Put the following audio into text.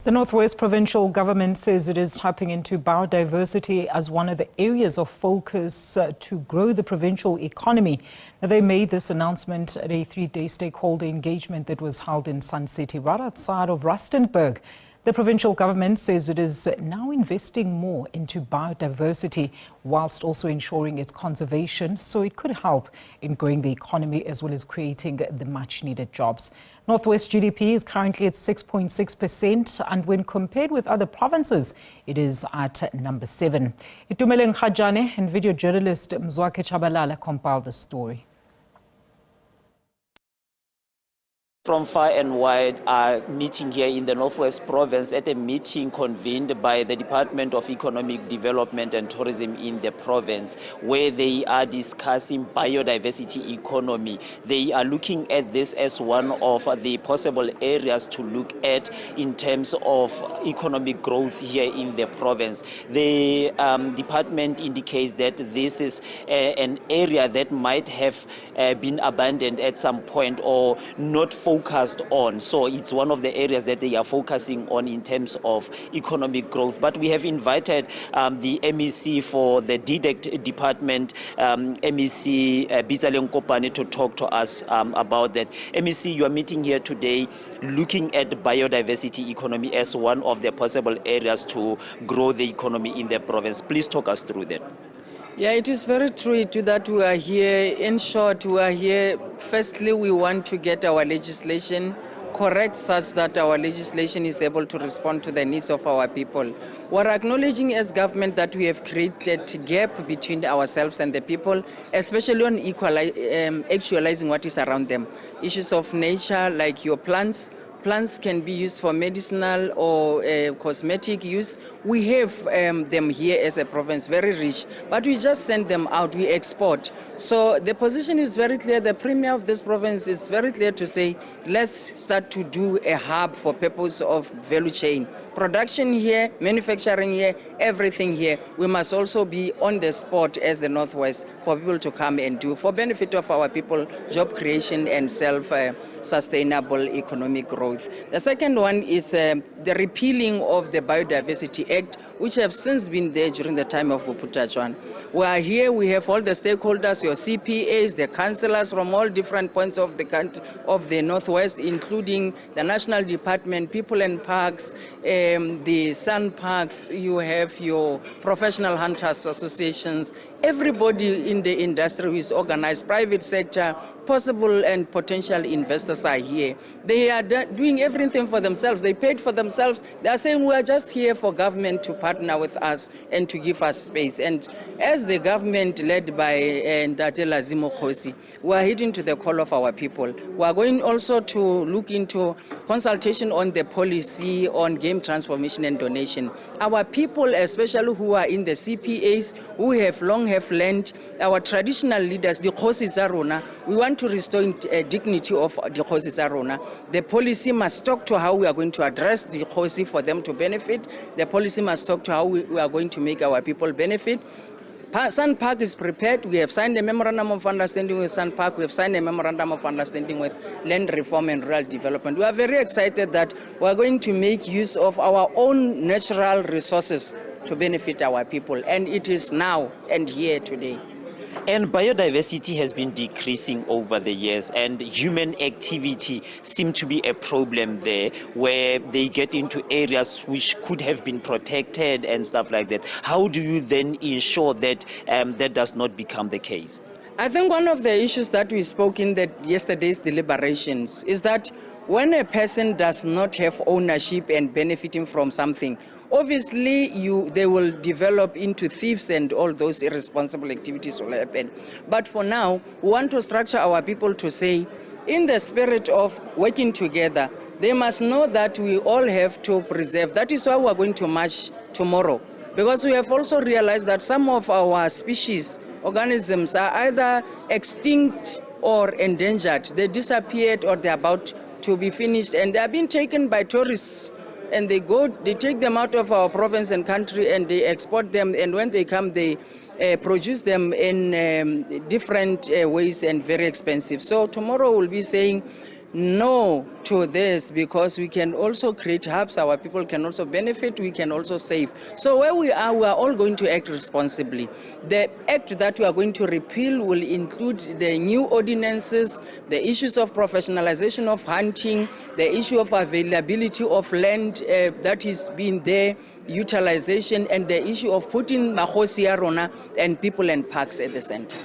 The Northwest Provincial Government says it is tapping into biodiversity as one of the areas of focus to grow the provincial economy. Now, they made this announcement at a 3-day stakeholder engagement that was held in Sun City, right outside of Rustenburg. The provincial government says it is now investing more into biodiversity whilst also ensuring its conservation, so it could help in growing the economy as well as creating the much-needed jobs. Northwest GDP is currently at 6.6%, and when compared with other provinces, it is at number 7. Itumeleng Kgajane and video journalist Mzwakhe Tshabalala compiled the story. From far and wide are meeting here in the Northwest Province at a meeting convened by the Department of Economic Development and Tourism in the province, where they are discussing biodiversity economy. They are looking at this as one of the possible areas to look at in terms of economic growth here in the province. The department indicates that this is an area that might have been abandoned at some point or not focused on. So it's one of the areas that they are focusing on in terms of economic growth. But we have invited the MEC for the DDEC department, MEC Bitsa Lenkopane, to talk to us about that. MEC, you are meeting here today looking at biodiversity economy as one of the possible areas to grow the economy in the province. Please talk us through that. Yeah, it is very true that we are here. In short, we are here. Firstly, we want to get our legislation correct such that our legislation is able to respond to the needs of our people. We're acknowledging as government that we have created a gap between ourselves and the people, especially on actualizing what is around them. Issues of nature like your plants. Plants can be used for medicinal or cosmetic use. We have them here as a province, very rich, but we just send them out, we export. So the position is very clear. The premier of this province is very clear to say, let's start to do a hub for purpose of value chain. Production here, manufacturing here, everything here. We must also be on the spot as the Northwest for people to come and do, for benefit of our people, job creation and self-sustainable economic growth. The second one is the repealing of the Biodiversity Act, which have since been there during the time of Buputachwan. We are here, we have all the stakeholders, your CPAs, the councillors from all different points of the country, of the Northwest, including the National Department, People and Parks, the Sun Parks, you have your professional hunters associations, everybody in the industry who is organized, private sector, possible and potential investors are here. They are doing everything for themselves. They paid for themselves. They are saying we are just here for government to partner with us and to give us space. And as the government led by Ntate Lazimo Khosi, we are heeding to the call of our people. We are going also to look into consultation on the policy on game transformation and donation. Our people, especially who are in the CPAs, who have long learned, our traditional leaders, the Khosi tsa rona, we want to restore dignity of the Khosi tsa rona. The policy must talk to how we are going to address the Khosi for them to benefit. The policy must talk to how we are going to make our people benefit. Sun Park is prepared. We have signed a memorandum of understanding with Sun Park. We have signed a memorandum of understanding with Land Reform and Rural Development. We are very excited that we are going to make use of our own natural resources to benefit our people. And it is now and here today. And biodiversity has been decreasing over the years, and human activity seems to be a problem there, where they get into areas which could have been protected and stuff like that. How do you then ensure that that does not become the case? I think one of the issues that we spoke in yesterday's deliberations is that when a person does not have ownership and benefiting from something, obviously they will develop into thieves and all those irresponsible activities will happen. But for now, we want to structure our people to say, in the spirit of working together, they must know that we all have to preserve. That is why we are going to march tomorrow. Because we have also realized that some of our species, organisms, are either extinct or endangered. They disappeared or they're about to be finished, and they are being taken by tourists, and they take them out of our province and country and they export them, and when they come they produce them in different ways and very expensive. So tomorrow we'll be saying no to this, because we can also create hubs, our people can also benefit, we can also save. So where we are all going to act responsibly. The act that we are going to repeal will include the new ordinances, the issues of professionalization of hunting, the issue of availability of land that is being there, utilization, and the issue of putting Mahosi Arona and people and parks at the center.